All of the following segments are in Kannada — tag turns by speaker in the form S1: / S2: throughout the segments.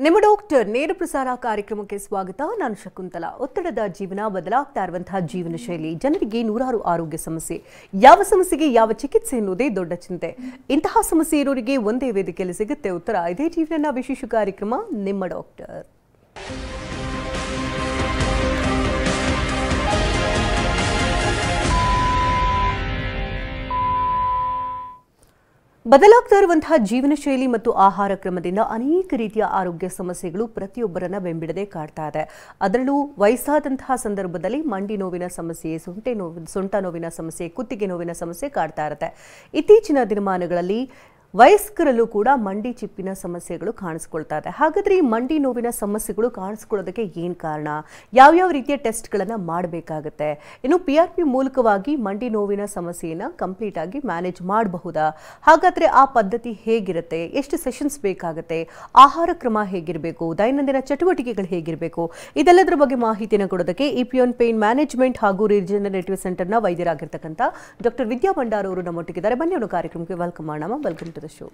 S1: ನಿಮ್ಮ ಡಾಕ್ಟರ್ ನೇರ ಪ್ರಸಾರ ಕಾರ್ಯಕ್ರಮಕ್ಕೆ ಸ್ವಾಗತ. ನಾನು ಶಕುಂತಲಾ. ಒತ್ತಡದ ಜೀವನ, ಬದಲಾಗ್ತಾ ಇರುವಂತಹ ಜೀವನ ಶೈಲಿ, ಜನರಿಗೆ ನೂರಾರು ಆರೋಗ್ಯ ಸಮಸ್ಯೆ, ಯಾವ ಸಮಸ್ಯೆಗೆ ಯಾವ ಚಿಕಿತ್ಸೆ ಎನ್ನುವುದೇ ದೊಡ್ಡ ಚಿಂತೆ. ಇಂತಹ ಸಮಸ್ಯೆ ಇರೋರಿಗೆ ಒಂದೇ ವೇದಿಕೆಯಲ್ಲಿ ಸಿಗುತ್ತೆ ಉತ್ತರ. ಇದೇ ಜೀವನ ವಿಶೇಷ ಕಾರ್ಯಕ್ರಮ ನಿಮ್ಮ ಡಾಕ್ಟರ್. ಬದಲಾಗ್ತಾ ಇರುವಂತಹ ಜೀವನ ಶೈಲಿ ಮತ್ತು ಆಹಾರ ಕ್ರಮದಿಂದ ಅನೇಕ ರೀತಿಯ ಆರೋಗ್ಯ ಸಮಸ್ಯೆಗಳು ಪ್ರತಿಯೊಬ್ಬರನ್ನ ಬೆಂಬಿಡದೆ ಕಾಡ್ತಾ ಇದೆ. ಅದರಲ್ಲೂ ವಯಸ್ಸಾದಂತಹ ಸಂದರ್ಭದಲ್ಲಿ ಮಂಡಿ ನೋವಿನ ಸಮಸ್ಯೆ, ಸೊಂಟ ನೋವಿನ ಸಮಸ್ಯೆ, ಕುತ್ತಿಗೆ ನೋವಿನ ಸಮಸ್ಯೆ ಕಾಡ್ತಾ ಇರುತ್ತೆ. ಇತ್ತೀಚಿನ ದಿನಮಾನಗಳಲ್ಲಿ ವಯಸ್ಕರಲ್ಲೂ ಕೂಡ ಮಂಡಿ ಚಿಪ್ಪಿನ ಸಮಸ್ಯೆಗಳು ಕಾಣಿಸ್ಕೊಳ್ತಾ ಇದೆ. ಹಾಗಾದ್ರೆ ಈ ಮಂಡಿ ನೋವಿನ ಸಮಸ್ಯೆಗಳು ಕಾಣಿಸ್ಕೊಳ್ಳೋದಕ್ಕೆ ಏನು ಕಾರಣ? ಯಾವ್ಯಾವ ರೀತಿಯ ಟೆಸ್ಟ್ಗಳನ್ನು ಮಾಡಬೇಕಾಗುತ್ತೆ? ಇನ್ನು PRP ಮೂಲಕವಾಗಿ ಮಂಡಿ ನೋವಿನ ಸಮಸ್ಯೆಯನ್ನು ಕಂಪ್ಲೀಟ್ ಆಗಿ ಮ್ಯಾನೇಜ್ ಮಾಡಬಹುದಾ? ಹಾಗಾದ್ರೆ ಆ ಪದ್ಧತಿ ಹೇಗಿರುತ್ತೆ? ಎಷ್ಟು ಸೆಷನ್ಸ್ ಬೇಕಾಗುತ್ತೆ? ಆಹಾರ ಕ್ರಮ ಹೇಗಿರಬೇಕು? ದೈನಂದಿನ ಚಟುವಟಿಕೆಗಳು ಹೇಗಿರಬೇಕು? ಇದೆಲ್ಲದರ ಬಗ್ಗೆ ಮಾಹಿತಿಯನ್ನು ಕೊಡೋದಕ್ಕೆ EPON ಪೇನ್ ಮ್ಯಾನೇಜ್ಮೆಂಟ್ ಹಾಗೂ ರಿಜನರೇಟಿವ್ ಸೆಂಟರ್ನ ವೈದ್ಯರಾಗಿರ್ತಕ್ಕಂಥ ಡಾಕ್ಟರ್ ವಿದ್ಯಾ ಭಂಡಾರ್ ಅವರು ನಮ್ಮೊಟ್ಟಿಗಿದ್ದಾರೆ. ಬನ್ನಿ ಅವರ ಕಾರ್ಯಕ್ರಮಕ್ಕೆ ವೆಲ್ಕಮ್ ಮಾಡೋಣ. Welcome to the show.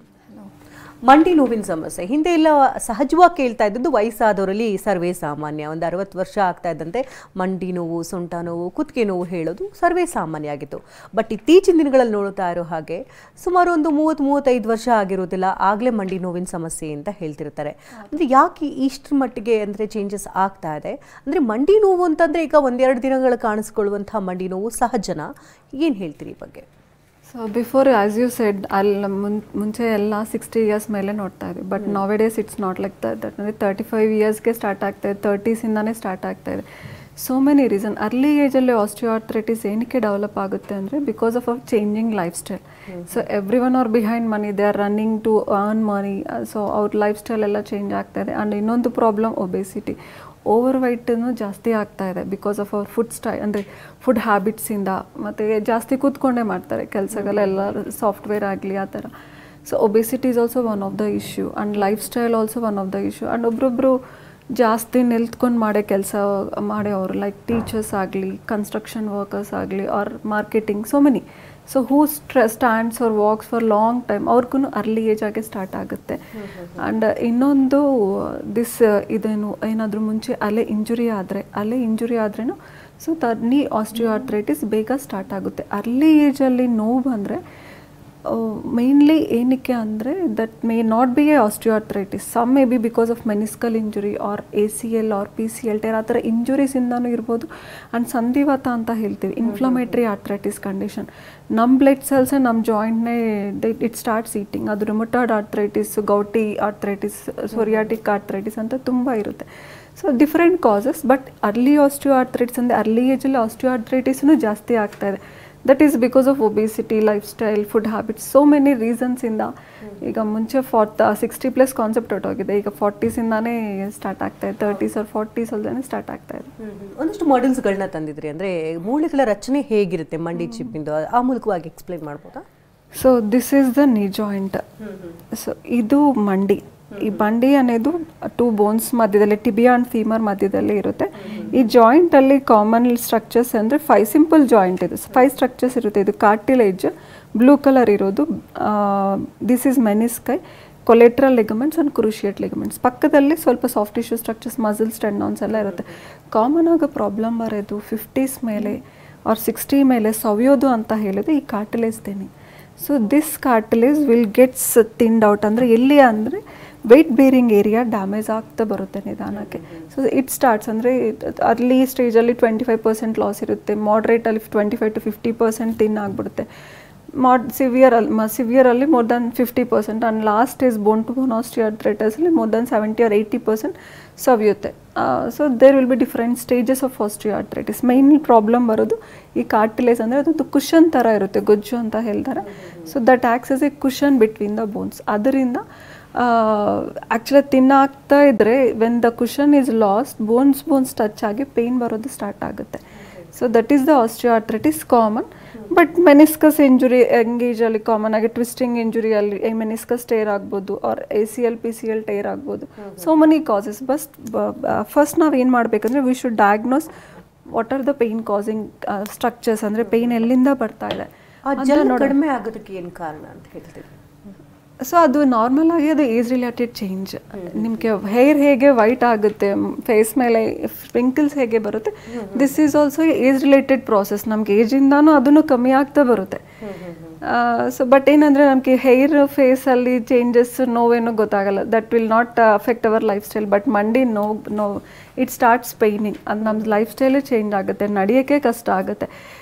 S1: ಮಂಡಿ ನೋವಿನ ಸಮಸ್ಯೆ ಹಿಂದೆ ಎಲ್ಲ ಸಹಜವಾಗಿ ಕೇಳ್ತಾ ಇದ್ದದ್ದು ವಯಸ್ಸಾದವರಲ್ಲಿ ಸರ್ವೇ ಸಾಮಾನ್ಯ. ಒಂದು 60 ವರ್ಷ ಆಗ್ತಾ ಇದ್ದಂತೆ ಮಂಡಿ ನೋವು, ಸೊಂಟ ನೋವು, ಕುತ್ತಿಗೆ ನೋವು ಹೇಳೋದು ಸರ್ವೇ ಸಾಮಾನ್ಯ ಆಗಿತ್ತು. ಬಟ್ ಇತ್ತೀಚಿನ ದಿನಗಳಲ್ಲಿ ನೋಡ್ತಾ ಇರೋ ಹಾಗೆ ಸುಮಾರು ಒಂದು 30-35 ವರ್ಷ ಆಗಿರೋದಿಲ್ಲ, ಆಗಲೇ ಮಂಡಿ ನೋವಿನ ಸಮಸ್ಯೆ ಅಂತ ಹೇಳ್ತಿರ್ತಾರೆ. ಅಂದರೆ ಯಾಕೆ ಇಷ್ಟರ ಮಟ್ಟಿಗೆ ಅಂದರೆ ಚೇಂಜಸ್ ಆಗ್ತಾ ಇದೆ? ಅಂದರೆ ಮಂಡಿ ನೋವು ಅಂತಂದರೆ ಈಗ 1-2 ದಿನಗಳು ಕಾಣಿಸ್ಕೊಳ್ಳುವಂಥ ಮಂಡಿ ನೋವು ಸಹಜನಾ? ಏನು ಹೇಳ್ತೀರಿ ಈ ಬಗ್ಗೆ?
S2: So before as you said ಮುಂಚೆ ಎಲ್ಲ 60 ಇಯರ್ಸ್ ಮೇಲೆ ನೋಡ್ತಾ ಇದ್ವಿ. But nowadays it's not like that. ಅಂದರೆ 35 ಇಯರ್ಸ್ಗೆ ಸ್ಟಾರ್ಟ್ ಆಗ್ತಾ ಇದೆ, 30s ಸ್ಟಾರ್ಟ್ ಆಗ್ತಾ ಇದೆ. So many reason. ಅರ್ಲಿ ಏಜಲ್ಲಿ ಆಸ್ಟಿಯೋಆರ್ಥ್ರೈಟಿಸ್ ಏನಕ್ಕೆ ಡೆವಲಪ್ ಆಗುತ್ತೆ ಅಂದರೆ because of changing lifestyle. So everyone are behind money, they are running to earn money. So ಅವ್ರ ಲೈಫ್ ಸ್ಟೈಲ್ ಎಲ್ಲ ಚೇಂಜ್ ಆಗ್ತಾ ಇದೆ. ಆ್ಯಂಡ್ ಇನ್ನೊಂದು ಪ್ರಾಬ್ಲಮ್ ಒಬೆಸಿಟಿ, ಓವರ್ ವೈಟನ್ನು ಜಾಸ್ತಿ ಆಗ್ತಾ ಇದೆ because of our food style, ಅಂದರೆ ಫುಡ್ ಹ್ಯಾಬಿಟ್ಸಿಂದ. ಮತ್ತು ಜಾಸ್ತಿ ಕೂತ್ಕೊಂಡೇ ಮಾಡ್ತಾರೆ ಕೆಲಸಗಳೆಲ್ಲ, ಸಾಫ್ಟ್ವೇರ್ ಆಗಲಿ ಆ ಥರ. So obesity is also one of the issue and lifestyle also one of the issue. And ಒಬ್ಬೊಬ್ಬರು ಜಾಸ್ತಿ ನಿಲ್ತ್ಕೊಂಡು ಕೆಲಸ ಮಾಡೋರು, ಲೈಕ್ ಟೀಚರ್ಸ್ ಆಗಲಿ, ಕನ್ಸ್ಟ್ರಕ್ಷನ್ ವರ್ಕರ್ಸ್ ಆಗಲಿ, or marketing, so many. So who stands or walks for long time, ಅವ್ರಿಗೂ ಅರ್ಲಿ ಏಜ್ ಆಗಿ ಸ್ಟಾರ್ಟ್ ಆಗುತ್ತೆ. ಆ್ಯಂಡ್ ಇನ್ನೊಂದು ಇದೇನು ಏನಾದರೂ ಮುಂಚೆ ಅಲ್ಲೇ ಇಂಜುರಿ ಆದ್ರೂ ಸೊ ನೀ ಆಸ್ಟಿಯೋಆರ್ಥ್ರೈಟಿಸ್ ಬೇಗ ಸ್ಟಾರ್ಟ್ ಆಗುತ್ತೆ. ಅರ್ಲಿ ಏಜಲ್ಲಿ ನೋವು ಬಂದರೆ ಮೇನ್ಲಿ ಏನಕ್ಕೆ ಅಂದರೆ that may not be a osteoarthritis. Some may be because of meniscal injury or ACL or PCL tear, ಆ ಥರ ಇಂಜುರೀಸಿಂದನೂ ಇರ್ಬೋದು. ಆ್ಯಂಡ್ ಸಂಧಿವಾತ ಅಂತ ಹೇಳ್ತೀವಿ, ಇನ್ಫ್ಲಮೇಟ್ರಿ ಆರ್ಥ್ರೈಟಿಸ್ ಕಂಡೀಷನ್. ನಮ್ಮ ಬ್ಲಡ್ ಸೆಲ್ಸೇ ನಮ್ಮ ಜಾಯಿಂಟ್ನೇ ಇಟ್ ಸ್ಟಾರ್ಟ್ಸ್ ಈಟಿಂಗ್. ಅದು rheumatoid arthritis, gouty arthritis, psoriatic arthritis ಅಂತ ತುಂಬ ಇರುತ್ತೆ. So different causes. But early osteoarthritis ಅಂದರೆ ಅರ್ಲಿ ಏಜಲ್ಲಿ ಆಸ್ಟಿಯೋಆರ್ಥ್ರೈಟಿಸ್ನೂ ಜಾಸ್ತಿ ಆಗ್ತಾ ಇದೆ. That is because of obesity, life style, food habits, so many ರೀಸನ್ಸಿಂದ. ಈಗ ಮುಂಚೆ 60+ ಕಾನ್ಸೆಪ್ಟ್ ಹೊರಟೋಗಿದೆ. ಈಗ 40s ಸ್ಟಾರ್ಟ್ ಆಗ್ತಾ ಇದೆ, 30s ಆರ್ 40s ಅಲ್ಲೇ ಸ್ಟಾರ್ಟ್ ಆಗ್ತಾ ಇದೆ.
S1: ಒಂದಷ್ಟು ಮಾಡೆಲ್ಸ್ಗಳನ್ನ ತಂದಿದ್ರಿ. ಅಂದರೆ ಮೂಳೆಗಳ ರಚನೆ ಹೇಗಿರುತ್ತೆ ಮಂಡಿ ಚಿಪ್ಪಿಂದು, ಆ ಮೂಲಕವಾಗಿ ಎಕ್ಸ್ಪ್ಲೈನ್ ಮಾಡ್ಬೋದಾ?
S2: ಸೊ ದಿಸ್ ಈಸ್ ದ ನೀ ಜಾಯಿಂಟ್. ಸೊ ಇದು ಮಂಡಿ. ಈ ಮಂಡಿ ಅನ್ನೋದು 2 ಬೋನ್ಸ್ ಮಧ್ಯದಲ್ಲಿ, ಟಿಬಿಯಾ ಆ್ಯಂಡ್ ಫೀಮರ್ ಮಧ್ಯದಲ್ಲಿ ಇರುತ್ತೆ. ಈ ಜಾಯಿಂಟಲ್ಲಿ ಕಾಮನ್ ಸ್ಟ್ರಕ್ಚರ್ಸ್ ಅಂದರೆ 5 ಸಿಂಪಲ್ ಜಾಯಿಂಟ್ ಇದು. 5 ಸ್ಟ್ರಕ್ಚರ್ಸ್ ಇರುತ್ತೆ. ಇದು ಕಾರ್ಟಿಲೇಜ್, ಬ್ಲೂ ಕಲರ್ ಇರೋದು, this is menisci, collateral ligaments and cruciate ligaments. ಪಕ್ಕದಲ್ಲಿ ಸ್ವಲ್ಪ soft tissue structures, muscles, tendons ಎಲ್ಲ ಇರುತ್ತೆ. ಕಾಮನ್ ಆಗಿ ಪ್ರಾಬ್ಲಮ್ ಬರೋದು 50s ಮೇಲೆ ಆರ್ 60 ಮೇಲೆ ಸವಿಯೋದು ಅಂತ ಹೇಳಿದ್ರೆ ಈ ಕಾರ್ಟಿಲೇಜ್ ತೇನೆ. So this cartilage will gets thinned out. ಅಂದರೆ ಎಲ್ಲಿ ಅಂದರೆ ವೆಯ್ಟ್ ಬೇರಿಂಗ್ ಏರಿಯಾ ಡ್ಯಾಮೇಜ್ ಆಗ್ತಾ ಬರುತ್ತೆ ನಿಧಾನಕ್ಕೆ. ಸೊ ಇಟ್ ಸ್ಟಾರ್ಟ್ಸ್ ಅಂದರೆ ಅರ್ಲಿ ಸ್ಟೇಜಲ್ಲಿ 25% ಲಾಸ್ ಇರುತ್ತೆ, ಮಾಡ್ರೇಟಲ್ಲಿ 25 to 50% ತಿನ್ ಆಗಿಬಿಡುತ್ತೆ, ಸಿವಿಯರಲ್ಲಿ more than 50%, and last is bone to bone ಆಸ್ಟಿಯೋಆರ್ಥ್ರೈಟಿಸಲ್ಲಿ ಮೋರ್ ದನ್ 70 or 80% ಸವಿಯುತ್ತೆ. So there will be different stages of osteoarthritis. Main problem ಬರೋದು ಈ ಕಾರ್ಟಿಲೇಜ್. ಅಂದರೆ ಅದೊಂದು ಕುಷನ್ ಥರ ಇರುತ್ತೆ, ಗೊಜ್ಜು ಅಂತ ಹೇಳ್ತಾರೆ. So that acts as a cushion between the bones. ಅದರಿಂದ ಆ್ಯಕ್ಚುಲಿ ತಿನ್ನಾಗ್ತಾ ಇದ್ದರೆ when the cushion is lost, bones touch ಆಗಿ ಪೇಯ್ನ್ ಬರೋದು ಸ್ಟಾರ್ಟ್ ಆಗುತ್ತೆ. So that is the osteoarthritis common. But meniscus injury ಎಂಗೇಜಲ್ಲಿ ಕಾಮನ್ ಆಗಿ ಟ್ವಿಸ್ಟಿಂಗ್ ಇಂಜುರಿಯಲ್ಲಿ ಮೆನಿಸ್ಕಸ್ ಟೇರ್ ಆಗ್ಬೋದು, ಆರ್ ACL PCL ಟೇರ್ ಆಗ್ಬೋದು. So many causes. ಫಸ್ಟ್ ನಾವು ಏನು ಮಾಡಬೇಕಂದ್ರೆ we should diagnose what are the pain causing structures. ಅಂದರೆ ಪೇಯ್ನ್ ಎಲ್ಲಿಂದ ಬರ್ತಾ ಇದೆ
S1: ಕಡಿಮೆ ಆಗೋದಕ್ಕೆ ಏನು ಕಾರಣ ಅಂತ ಹೇಳ್ತೀವಿ?
S2: ಸೊ ಅದು ನಾರ್ಮಲ್ ಆಗಿ ಅದು ಏಜ್ ರಿಲೇಟೆಡ್ ಚೇಂಜ್. ನಿಮಗೆ ಹೇರ್ ಹೇಗೆ ವೈಟ್ ಆಗುತ್ತೆ, ಫೇಸ್ ಮೇಲೆ ಸ್ಪ್ರಿಂಕಲ್ಸ್ ಹೇಗೆ ಬರುತ್ತೆ, this is also age related process. ನಮ್ಗೆ ಏಜಿಂದಾನು ಅದನ್ನು ಕಮ್ಮಿ ಆಗ್ತಾ ಬರುತ್ತೆ. ಸೊ ಬಟ್ ಏನಂದರೆ ನಮಗೆ ಹೇರ್ ಫೇಸಲ್ಲಿ ಚೇಂಜಸ್ ನೋವೇನೋ ಗೊತ್ತಾಗಲ್ಲ, that will not affect our lifestyle. But ಮಂಡಿ ನೋ ಇಟ್ ಸ್ಟಾರ್ಟ್ಸ್ ಪೈನಿಂಗ್, ಅದು ನಮ್ಮ ಲೈಫ್ ಸ್ಟೈಲೇ ಚೇಂಜ್ ಆಗುತ್ತೆ, ನಡೆಯೋಕ್ಕೆ ಕಷ್ಟ ಆಗುತ್ತೆ.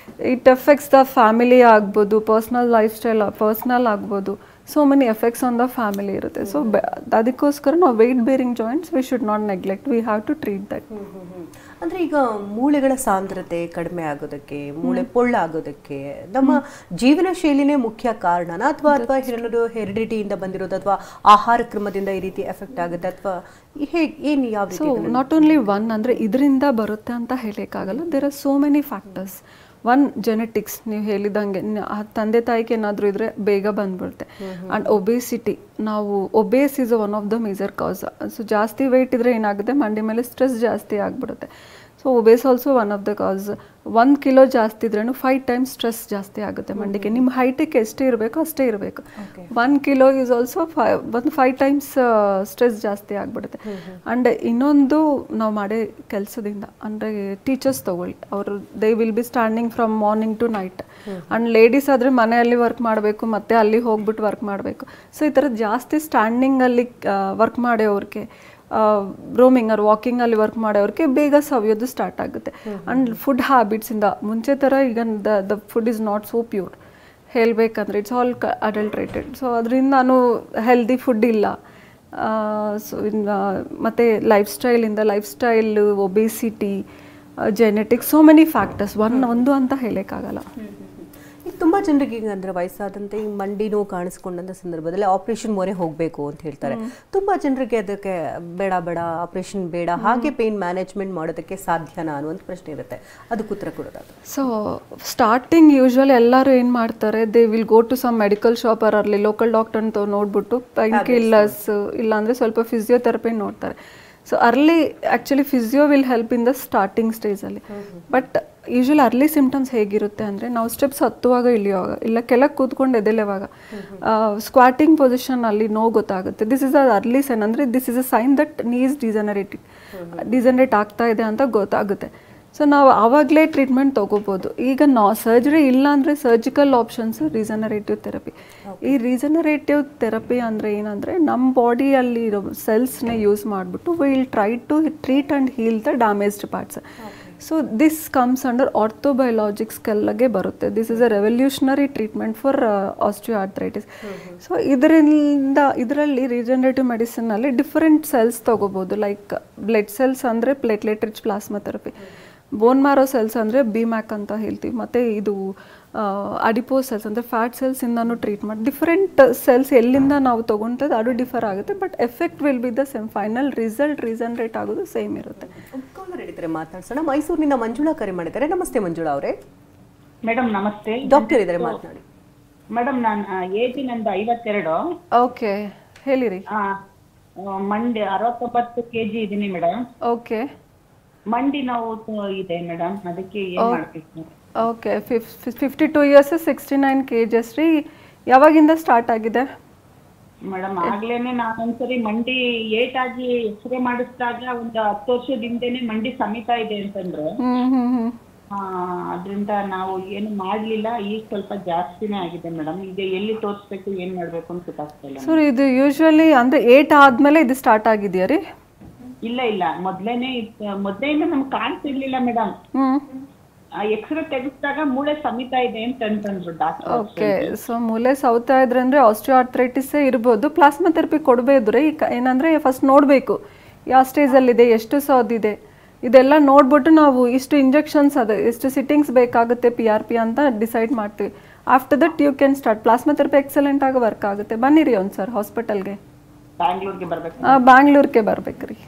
S2: ಇಟ್ ಎಫೆಕ್ಟ್ಸ್ ದ ಫ್ಯಾಮಿಲಿ ಆಗ್ಬೋದು, ಪರ್ಸ್ನಲ್ ಲೈಫ್ ಸ್ಟೈಲ್ ಪರ್ಸ್ನಲ್ ಆಗ್ಬೋದು, so many effects on the family ಇರುತ್ತೆ. ಸೊ ಅದಕ್ಕೋಸ್ಕರ ನಾವು weight bearing joints we should not neglect, we have to treat that.
S1: ಅಂದರೆ ಈಗ ಮೂಳೆಗಳ ಸಾಂದ್ರತೆ ಕಡಿಮೆ ಆಗೋದಕ್ಕೆ, ಮೂಳೆ ಪೊಳ್ಳಾಗೋದಕ್ಕೆ ನಮ್ಮ ಜೀವನ ಶೈಲಿನೇ ಮುಖ್ಯ ಕಾರಣನ, ಅಥವಾ ಏನಾದರೂ ಹೆರಿಡಿಟಿಯಿಂದ ಬಂದಿರೋದು, ಅಥವಾ ಆಹಾರ ಕ್ರಮದಿಂದ ಈ ರೀತಿ ಎಫೆಕ್ಟ್ ಆಗುತ್ತೆ, ಅಥವಾ ಹೇಗೆ ಏನು ಯಾವ ರೀತಿ?
S2: ಸೊ ನಾಟ್ ಓನ್ಲಿ ಒನ್, ಅಂದರೆ ಇದರಿಂದ ಬರುತ್ತೆ ಅಂತ ಹೇಳೋಕ್ಕಾಗಲ್ಲ. There are so many factors. One genetics, ನೀವು ಹೇಳಿದಂಗೆ ತಂದೆ ತಾಯಿಗೆ ಏನಾದರೂ ಇದ್ರೆ ಬೇಗ ಬಂದ್ಬಿಡುತ್ತೆ. ಆ್ಯಂಡ್ ಒಬೇಸಿಟಿ, ನಾವು obese is one of the major cause. So ಜಾಸ್ತಿ ವೆಯ್ಟ್ ಇದ್ರೆ ಏನಾಗುತ್ತೆ, ಮಂಡಿ ಮೇಲೆ ಸ್ಟ್ರೆಸ್ ಜಾಸ್ತಿ ಆಗಿಬಿಡುತ್ತೆ. So obese also one of the cause. 1 kilo ಜಾಸ್ತಿ ಇದ್ರೂ 5 times ಸ್ಟ್ರೆಸ್ ಜಾಸ್ತಿ ಆಗುತ್ತೆ ಮಂಡಿಗೆ. ನಿಮ್ಮ ಹೈಟಿಗೆ ಎಷ್ಟೇ ಇರಬೇಕು ಅಷ್ಟೇ ಇರಬೇಕು. 1 kilo is also 5 times stress ಜಾಸ್ತಿ ಆಗಿಬಿಡುತ್ತೆ. ಆ್ಯಂಡ್ ಇನ್ನೊಂದು ನಾವು ಮಾಡೋ ಕೆಲಸದಿಂದ, ಅಂದರೆ ಟೀಚರ್ಸ್ ತಗೊಳ್ಳಿ, ಅವರು they will be standing from morning to night. And ladies ಆದರೆ ಮನೆಯಲ್ಲಿ ವರ್ಕ್ ಮಾಡಬೇಕು, ಮತ್ತೆ ಅಲ್ಲಿ ಹೋಗ್ಬಿಟ್ಟು ವರ್ಕ್ ಮಾಡಬೇಕು. ಸೊ ಈ ಥರ ಜಾಸ್ತಿ ಸ್ಟ್ಯಾಂಡಿಂಗಲ್ಲಿ ವರ್ಕ್ ಮಾಡೋವ್ರಿಗೆ, ರೋಮಿಂಗ್ ಆರ್ ವಾಕಿಂಗಲ್ಲಿ ವರ್ಕ್ ಮಾಡೋರಿಗೆ ಬೇಗ ಸವಿಯೋದು ಸ್ಟಾರ್ಟ್ ಆಗುತ್ತೆ. ಆ್ಯಂಡ್ ಫುಡ್ ಹ್ಯಾಬಿಟ್ಸಿಂದ ಮುಂಚೆ ಥರ ಈಗ the food is not so pure ಹೇಳಬೇಕಂದ್ರೆ, ಇಟ್ಸ್ ಆಲ್ ಅಡಲ್ಟ್ರೇಟೆಡ್. ಸೊ ಅದರಿಂದ ನಾನು ಹೆಲ್ದಿ ಫುಡ್ ಇಲ್ಲ. ಸೊ ಮತ್ತು life style, obesity, genetics, so many factors, ಒಂದು ಅಂತ ಹೇಳೋಕ್ಕಾಗಲ್ಲ.
S1: ಈಗ ತುಂಬ ಜನರಿಗೆ ಈಗ ಅಂದರೆ ವಯಸ್ಸಾದಂತೆ ಈ ಮಂಡಿ ನೋವು ಕಾಣಿಸ್ಕೊಂಡಂಥ ಸಂದರ್ಭದಲ್ಲಿ ಆಪರೇಷನ್ ಮೊರೆ ಹೋಗಬೇಕು ಅಂತ ಹೇಳ್ತಾರೆ. ತುಂಬ ಜನರಿಗೆ ಅದಕ್ಕೆ ಬೇಡ ಆಪರೇಷನ್ ಬೇಡ, ಹಾಗೆ ಪೇನ್ ಮ್ಯಾನೇಜ್ಮೆಂಟ್ ಮಾಡೋದಕ್ಕೆ ಸಾಧ್ಯನಾ ಅನ್ನುವಂಥ ಪ್ರಶ್ನೆ ಇರುತ್ತೆ. ಅದಕ್ಕೆ ಉತ್ತರ ಕೊಡೋದಾದ್ರೆ,
S2: ಸೊ ಸ್ಟಾರ್ಟಿಂಗ್ ಯೂಶ್ವಲಿ ಎಲ್ಲರೂ ಏನು ಮಾಡ್ತಾರೆ, they will go to some medical shop ಅಲ್ಲಿ ಲೋಕಲ್ ಡಾಕ್ಟರ್ ಅಂತ ನೋಡ್ಬಿಟ್ಟು ಪೈನ್ ಕಿಲ್ಲರ್ಸ್ ಇಲ್ಲಾಂದರೆ ಸ್ವಲ್ಪ ಫಿಸಿಯೋಥೆರಪಿ ನೋಡ್ತಾರೆ. So early actually physio will help in the starting ಸ್ಟೇಜಲ್ಲಿ. ಬಟ್ ಯೂಶ್ವಲಿ ಅರ್ಲಿ ಸಿಮ್ಟಮ್ಸ್ ಹೇಗಿರುತ್ತೆ ಅಂದರೆ, ನಾವು ಸ್ಟೆಪ್ಸ್ ಹತ್ತುವಾಗ ಇಳಿಯುವಾಗ, ಇಲ್ಲ ಕೆಳಗೆ ಕೂತ್ಕೊಂಡು ಎದೆಲೆವಾಗ, ಸ್ಕ್ವಾಟಿಂಗ್ ಪೊಸಿಷನಲ್ಲಿ ನೋವು ಗೊತ್ತಾಗುತ್ತೆ. This is a early sign, ಅಂದರೆ this is a sign that knee is degenerate ಆಗ್ತಾ ಇದೆ ಅಂತ ಗೊತ್ತಾಗುತ್ತೆ. ಸೊ ನಾವು ಆವಾಗಲೇ ಟ್ರೀಟ್ಮೆಂಟ್ ತೊಗೋಬೋದು. ಈಗ ಸರ್ಜರಿ ಇಲ್ಲ ಅಂದರೆ ಸರ್ಜಿಕಲ್ ಆಪ್ಷನ್ಸ್ ರೀಜನರೇಟಿವ್ ಥೆರಪಿ. ಈ ರೀಜನರೇಟಿವ್ ಥೆರಪಿ ಅಂದರೆ ಏನಂದರೆ, ನಮ್ಮ ಬಾಡಿಯಲ್ಲಿ ಇರೋ ಸೆಲ್ಸ್ನೇ ಯೂಸ್ ಮಾಡಿಬಿಟ್ಟು will try to treat and heal the damaged parts. So this comes under orthobiologics ಕೆಳಗೆ ಬರುತ್ತೆ. This is a revolutionary treatment for osteoarthritis. So ಇದರಲ್ಲಿ ರೀಜನರೇಟಿವ್ ಮೆಡಿಸಿನಲ್ಲಿ ಡಿಫರೆಂಟ್ ಸೆಲ್ಸ್ ತೊಗೋಬೋದು. ಲೈಕ್ ಬ್ಲಡ್ ಸೆಲ್ಸ್ ಅಂದರೆ platelet rich plasma therapy, bone marrow cells ಅಂದರೆ BMAC ಅಂತ ಹೇಳ್ತೀವಿ, ಮತ್ತು ಇದು ಅಡಿಪೋಸ್ ಸೆಲ್ಸ್ ಅಂದರೆ ಫ್ಯಾಟ್ ಸೆಲ್ಸಿಂದನೂ ಟ್ರೀಟ್ ಮಾಡಿ. ಡಿಫರೆಂಟ್ ಸೆಲ್ಸ್ ಎಲ್ಲಿಂದ ನಾವು ತೊಗೊಳ್ತದೆ ಅದು ಡಿಫರ್ ಆಗುತ್ತೆ, but effect will be the same. Final result regenerate ಆಗೋದು ಸೇಮ್ ಇರುತ್ತೆ.
S1: ಮಾತಾಡ್ಸೋಣ. ಮೈಸೂರಿನಿಂದ ಮಂಜುಳಾ ಕರೆ ಮಾಡಿದ್ದಾರೆ. ನಮಸ್ತೆ ಮಂಜುಳಾ ಅವರೇ.
S3: ಮೇಡಮ್ ನಮಸ್ತೆ,
S1: ಡಾಕ್ಟರ್ ಇದ್ದಾರೆ, ಮಾತನಾಡಿ.
S3: ಮೇಡಮ್ ನಾನು ಏಜ್ ನಂದು 52.
S2: ಓಕೆ, ಹೇಳಿರಿ.
S3: ಮಂಡಿ 69 kg ಇದೀನಿ ಮೇಡಮ್.
S2: ಓಕೆ,
S3: ಮಂಡಿ ನೋವು ಇದೆ ಮೇಡಮ್, ಅದಕ್ಕೆ ಏನ್ ಮಾಡ್ಬೇಕು?
S2: ಓಕೆ, 52 years 69 kgs ರೀ. ಯಾವಾಗಿಂದ ಸ್ಟಾರ್ಟ್ ಆಗಿದೆ
S3: ಮೇಡಮ್? ಆಗ್ಲೇನೆ ನಾನೊಂದ್ಸರಿ ಮಂಡಿ ಏಟಾಗಿ ಎಕ್ಸ್ರೇ ಮಾಡಿಸಿದಾಗ ಒಂದು 10 ವರ್ಷದಿಂದನೇ ಮಂಡಿ ಸಮಿತಾ ಇದೆ ಅಂತಂದ್ರು. ಅದರಿಂದ ನಾವು ಏನು ಮಾಡ್ಲಿಲ್ಲ. ಈಗ ಸ್ವಲ್ಪ ಜಾಸ್ತಿನೇ ಆಗಿದೆ ಮೇಡಮ್. ಈಗ ಎಲ್ಲಿ ತೋರಿಸ್ಬೇಕು, ಏನ್ ಮಾಡ್ಬೇಕು ಅಂತ ಗೊತ್ತಾಗ್ತಾ ಇಲ್ಲ.
S2: ಸರ್ ಇದು ಯೂಶುವಲಿ ಅಂದ್ರೆ 8 ಆದ್ಮೇಲೆ ಇದು ಸ್ಟಾರ್ಟ್ ಆಗಿದೆಯಾ ರೀ?
S3: ಇಲ್ಲ ಮೊದ್ಲೇನೆ ನಮ್ಗೆ ಕಾಣ್ತಿರ್ಲಿಲ್ಲ ಮೇಡಮ್. ಎಕ್ಸ್ರೇ ತೆಗೆಸಿದಾಗ ಮೂಳೆ ಸಮಿತಾ ಇದೆ ಅಂತ ಅಂತಂದ್ರು ಡಾಕ್ಟರ್.
S2: ಓಕೆ, ಸೊ ಮೂಳೆ ಸೌತಾ ಇದ್ರೆ ಅಂದ್ರೆ ಆಸ್ಟಿಯೋಆರ್ಥ್ರೈಟಿಸ್ ಇರ್ಬೋದು. ಪ್ಲಾಸ್ಮಾ ಥೆರಪಿ ಕೊಡಬೇದ್ರೆ ಏನಂದ್ರೆ ಫಸ್ಟ್ ನೋಡಬೇಕು ಯಾವ ಸ್ಟೇಜಲ್ಲಿದೆ, ಎಷ್ಟು ಸೌದಿದೆ, ಇದೆಲ್ಲ ನೋಡ್ಬಿಟ್ಟು ನಾವು ಇಷ್ಟು ಇಂಜೆಕ್ಷನ್ಸ್ ಅದೇ ಎಷ್ಟು ಸಿಟ್ಟಿಂಗ್ಸ್ ಬೇಕಾಗುತ್ತೆ PRP ಅಂತ ಡಿಸೈಡ್ ಮಾಡ್ತೀವಿ. After that you can start. Plasma therapy excellent ಆಗಿ ವರ್ಕ್ ಆಗುತ್ತೆ. ಬನ್ನಿರಿ ಒಂದ್ಸರ್ ಹಾಸ್ಪಿಟಲ್ಗೆ. ಬ್ಯಾಂಗ್ಳೂರ್ಗೆ ಬರ್ಬೇಕ್ರಿ.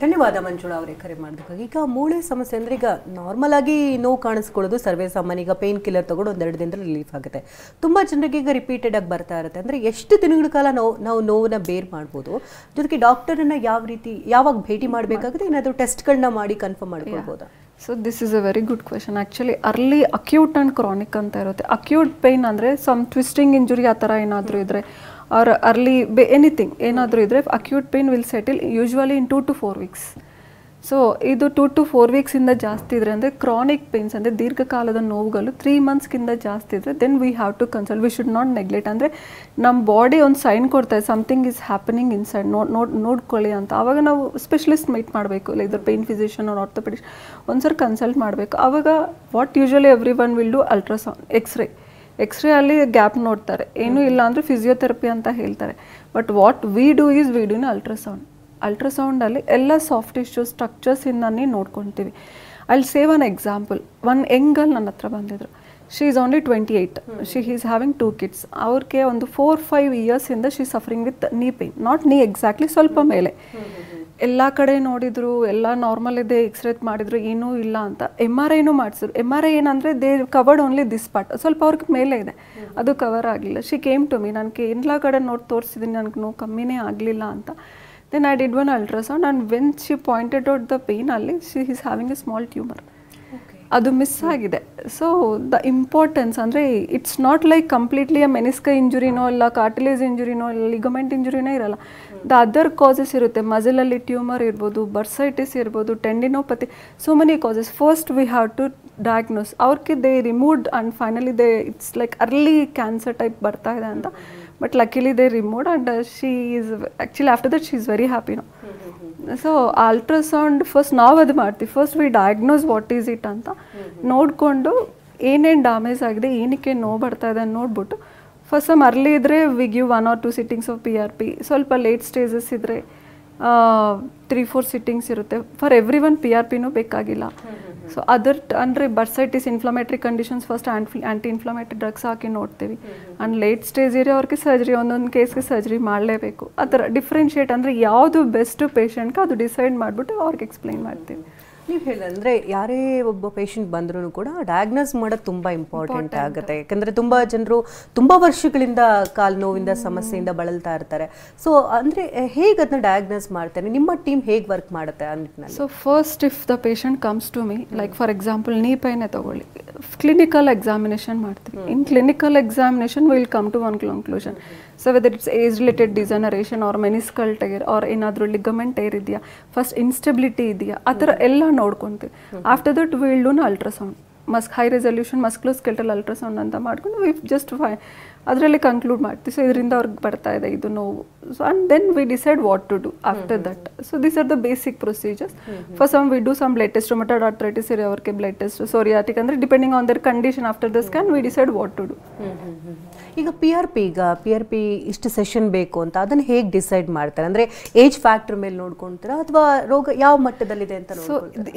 S1: ಧನ್ಯವಾದ ಮಂಜುಳಾ ಅವರೇ ಕರೆ ಮಾಡೋದಕ್ಕಾಗಿ. ಈಗ ಮೂಳೆ ಸಮಸ್ಯೆ ಅಂದರೆ ಈಗ ನಾರ್ಮಲ್ ಆಗಿ ನೋವು ಕಾಣಿಸ್ಕೊಳ್ಳೋದು ಸರ್ವೇ ಸಾಮಾನ್ಯ. ಈಗ ಪೇನ್ ಕಿಲ್ಲರ್ ತಗೊಂಡು 1-2 ದಿನದಲ್ಲಿ ರಿಲೀಫ್ ಆಗುತ್ತೆ. ತುಂಬ ಜನರಿಗೆ ಈಗ ರಿಪೀಟೆಡ್ ಆಗಿ ಬರ್ತಾ ಇರುತ್ತೆ. ಅಂದರೆ ಎಷ್ಟು ದಿನಗಳ ಕಾಲ ನಾವು ನೋವನ್ನ ಬೇರ್ ಮಾಡ್ಬೋದು? ಜೊತೆಗೆ ಡಾಕ್ಟರನ್ನ ಯಾವಾಗ ಭೇಟಿ ಮಾಡಬೇಕಾಗುತ್ತೆ? ಏನಾದರೂ ಟೆಸ್ಟ್ಗಳನ್ನ ಮಾಡಿ ಕನ್ಫರ್ಮ್ ಮಾಡ್ಕೊಳ್ಬೋದಾ?
S2: So this is a very good question. Actually early acute and chronic ಅಂತ ಇರುತ್ತೆ. ಅಕ್ಯೂಟ್ ಪೇಯ್ನ್ ಅಂದರೆ ಸಮ್ ಟ್ವಿಸ್ಟಿಂಗ್ ಇಂಜುರಿ ಆ ಥರ ಏನಾದರೂ ಇದ್ದರೆ ಆರ್ ಅರ್ಲಿ ಎನಿಥಿಂಗ್ ಏನಾದರೂ ಇದ್ದರೆ acute pain will settle usually in 2 to 4 weeks. So ಇದು 2 to 4 weeksiಂದ ಜಾಸ್ತಿ ಇದ್ರೆ ಅಂದರೆ ಕ್ರಾನಿಕ್ ಪೇನ್ಸ್ ಅಂದರೆ ದೀರ್ಘಕಾಲದ ನೋವುಗಳು 3 monthsಗಿಂತ ಜಾಸ್ತಿ ಇದ್ದರೆ then we have to consult. We should not neglect. ಅಂದರೆ ನಮ್ಮ ಬಾಡಿ ಒಂದು ಸೈನ್ ಕೊಡ್ತಾ ಇದೆ ಸಮಥಿಂಗ್ ಈಸ್ ಹ್ಯಾಪನಿಂಗ್ ಇನ್ಸೈಡ್, ನೋಡ್ಕೊಳ್ಳಿ ಅಂತ. ಆವಾಗ ನಾವು ಸ್ಪೆಷಲಿಸ್ಟ್ ಮೀಟ್ ಮಾಡಬೇಕು, like the pain physician or orthopaedist ಒಂದ್ಸರಿ ಕನ್ಸಲ್ಟ್ ಮಾಡಬೇಕು. ಆವಾಗ what usually everyone will do ultrasound, X-ray ಅಲ್ಲಿ ಗ್ಯಾಪ್ ನೋಡ್ತಾರೆ, ಏನೂ ಇಲ್ಲ ಅಂದರೆ ಫಿಸಿಯೋಥೆರಪಿ ಅಂತ ಹೇಳ್ತಾರೆ. But what we do is we do an ಅಲ್ಟ್ರಾಸೌಂಡಲ್ಲಿ ಎಲ್ಲ ಸಾಫ್ಟ್ ಟಿಶ್ಯೂ ಸ್ಟ್ರಕ್ಚರ್ಸಿಂದನೇ ನೋಡ್ಕೊತೀವಿ. I save an example. One young girl ನನ್ನ ಹತ್ರ ಬಂದಿದ್ರು. She is only 28. She is having 2 kids. ಅವ್ರಿಗೆ ಒಂದು 4-5 yearsಯಿಂದ ಶಿ ಸಫರಿಂಗ್ ವಿತ್ ನೀ ಪೇನ್, ನಾಟ್ ನೀ ಎಕ್ಸಾಕ್ಟ್ಲಿ, ಸ್ವಲ್ಪ ಮೇಲೆ. ಎಲ್ಲ ಕಡೆ ನೋಡಿದ್ರು, ಎಲ್ಲ ನಾರ್ಮಲ್ ಇದೆ, ಎಕ್ಸ್ರೇ ಮಾಡಿದ್ರು, ಏನೂ ಇಲ್ಲ ಅಂತ. MRIನೂ ಮಾಡಿಸಿದ್ರು. MRI ಏನಂದರೆ they covered only this part, ಸ್ವಲ್ಪ ಅವ್ರಿಗೆ ಮೇಲೆ ಇದೆ, ಅದು ಕವರ್ ಆಗಲಿಲ್ಲ. ಶಿ ಕೇಮ್ ಟು ಮೀ, ನನಗೆ ಎಲ್ಲ ಕಡೆ ತೋರಿಸಿದ್ದೀನಿ, ನನಗೆ ನೋವು ಕಮ್ಮಿನೇ ಆಗಲಿಲ್ಲ ಅಂತ. Then I did one ultrasound and when she pointed out the pain ಅಲ್ಲಿ she is having a small tumor. ಅದು ಮಿಸ್ ಆಗಿದೆ. ಸೊ ದ ಇಂಪಾರ್ಟೆನ್ಸ್ ಅಂದರೆ it's not like completely a meniscus ಇಂಜುರಿನೋ ಇಲ್ಲ ಕಾರ್ಟಿಲೇಜ್ ಇಂಜುರಿನೋ ಇಲ್ಲ ಲಿಗಮೆಂಟ್ ಇಂಜುರಿನೋ ಇರಲ್ಲ. ದ ಅದರ್ ಕಾಸಸ್ ಇರುತ್ತೆ. ಮಸಲಲ್ಲಿ ಟ್ಯೂಮರ್ ಇರ್ಬೋದು, ಬರ್ಸೈಟಿಸ್ ಇರ್ಬೋದು, tendinopathy, so many causes. First we have to diagnose. ಅವ್ರಿಗೆ they removed and finally it's like early cancer type ಬರ್ತಾ ಇದೆ ಅಂತ. But luckily they removed and she is actually after that she is very happy now. So ultrasound first ನಾವು ಅದು ಮಾಡ್ತೀವಿ. First we diagnose what is it ಅಂತ ನೋಡಿಕೊಂಡು ಏನೇನು ಡ್ಯಾಮೇಜ್ ಆಗಿದೆ, ಏನಕ್ಕೆ ನೋವು ಬರ್ತಾ ಇದೆ ನೋಡ್ಬಿಟ್ಟು ಫಸ್ಟ್ ಸಮ್ ಅರ್ಲಿ ಇದ್ದರೆ we give 1 or 2 sittings of PRP. ಸ್ವಲ್ಪ ಲೇಟ್ ಸ್ಟೇಜಸ್ ಇದ್ದರೆ 3-4 sittings ಇರುತ್ತೆ. ಫಾರ್ ಎವ್ರಿ ಒನ್ PRPನೂ ಬೇಕಾಗಿಲ್ಲ. ಸೊ ಅದರ್ ಅಂದರೆ bursitis inflammatory conditions first anti inflammatory drugs ಹಾಕಿ ನೋಡ್ತೀವಿ. ಆ್ಯಂಡ್ ಲೇಟ್ ಸ್ಟೇಜ್ ಇರೋ ಅವ್ರಿಗೆ ಸರ್ಜರಿ, ಒಂದೊಂದು ಕೇಸ್ಗೆ ಸರ್ಜರಿ ಮಾಡಲೇಬೇಕು. ಆ ಥರ ಡಿಫ್ರೆನ್ಷಿಯೇಟ್ ಅಂದರೆ ಯಾವುದು ಬೆಸ್ಟು ಪೇಷಂಟ್ಗೆ ಅದು ಡಿಸೈಡ್ ಮಾಡಿಬಿಟ್ಟು ಅವ್ರಿಗೆ ಎಕ್ಸ್ಪ್ಲೈನ್ ಮಾಡ್ತೀವಿ.
S1: ನೀವು ಹೇಳಿದ್ರೆ ಯಾರೇ ಒಬ್ಬ ಪೇಷಂಟ್ ಬಂದ್ರೂ ಕೂಡ ಡಯಾಗ್ನೋಸ್ ಮಾಡೋದು ತುಂಬ ಇಂಪಾರ್ಟೆಂಟ್ ಆಗುತ್ತೆ. ಯಾಕಂದರೆ ತುಂಬ ಜನರು ತುಂಬ ವರ್ಷಗಳಿಂದ ಕಾಲು ನೋವಿಂದ ಸಮಸ್ಯೆಯಿಂದ ಬಳಲ್ತಾ ಇರ್ತಾರೆ. ಸೊ ಅಂದರೆ ಹೇಗೆ ಅದನ್ನ ಡಯಾಗ್ನೋಸ್ ಮಾಡ್ತಾರೆ, ನಿಮ್ಮ ಟೀಮ್ ಹೇಗೆ ವರ್ಕ್ ಮಾಡುತ್ತೆ ಆ ನಿಟ್ಟಿನಲ್ಲಿ?
S2: So first if the patient comes to me, like for example knee ಪೈನೇ ತಗೊಳ್ಳಿ, ಕ್ಲಿನಿಕಲ್ ಎಕ್ಸಾಮಿನೇಷನ್ ಮಾಡ್ತೀವಿ. In clinical examination will come to one conclusion. So whether it's age related degeneration or meniscal tear or ಏನಾದರೂ ಲಿಗಮೆಂಟ್ ಟೈರ್ ಇದೆಯಾ, ಫಸ್ಟ್ ಇನ್ಸ್ಟೆಬಿಲಿಟಿ ಇದೆಯಾ, ಆ ಥರ ಎಲ್ಲ ನೋಡ್ಕೊತೀವಿ. After that will do an ultrasound, high resolution musculoskeletal ultrasound ಅಂತ ಮಾಡ್ಕೊಂಡು ವಿ ಜಸ್ಟ್ ಅದರಲ್ಲಿ ಕನ್ಕ್ಲೂಡ್ ಮಾಡ್ತೀವಿ. ಸೊ ಇದರಿಂದ ಅವ್ರಿಗೆ ಬರ್ತಾ ಇದೆ ಇದು ನೋವು. So and then we decide what to do after that. So these are the basic procedures. First some we do some blood test, rheumatoid arthritis ಇರೋ ಅವ್ರಿಗೆ ಬ್ಲಡ್ ಟೆಸ್ಟ್, ಸೋರಿಯಾಟಿಕ್ ಅಂದರೆ depending on their condition after the scan we decide what to do.
S1: ಈಗ PRP ಇಷ್ಟು ಸೆಷನ್ ಬೇಕು ಅಂತ ಅದನ್ನು ಹೇಗೆ ಡಿಸೈಡ್ ಮಾಡ್ತಾರೆ? ಅಂದರೆ ಏಜ್ ಫ್ಯಾಕ್ಟರ್ ಮೇಲೆ ನೋಡ್ಕೊಳ್ತೀರಾ ಅಥವಾ ರೋಗ ಯಾವ ಮಟ್ಟದಲ್ಲಿದೆ ಅಂತ?
S2: ಸೊ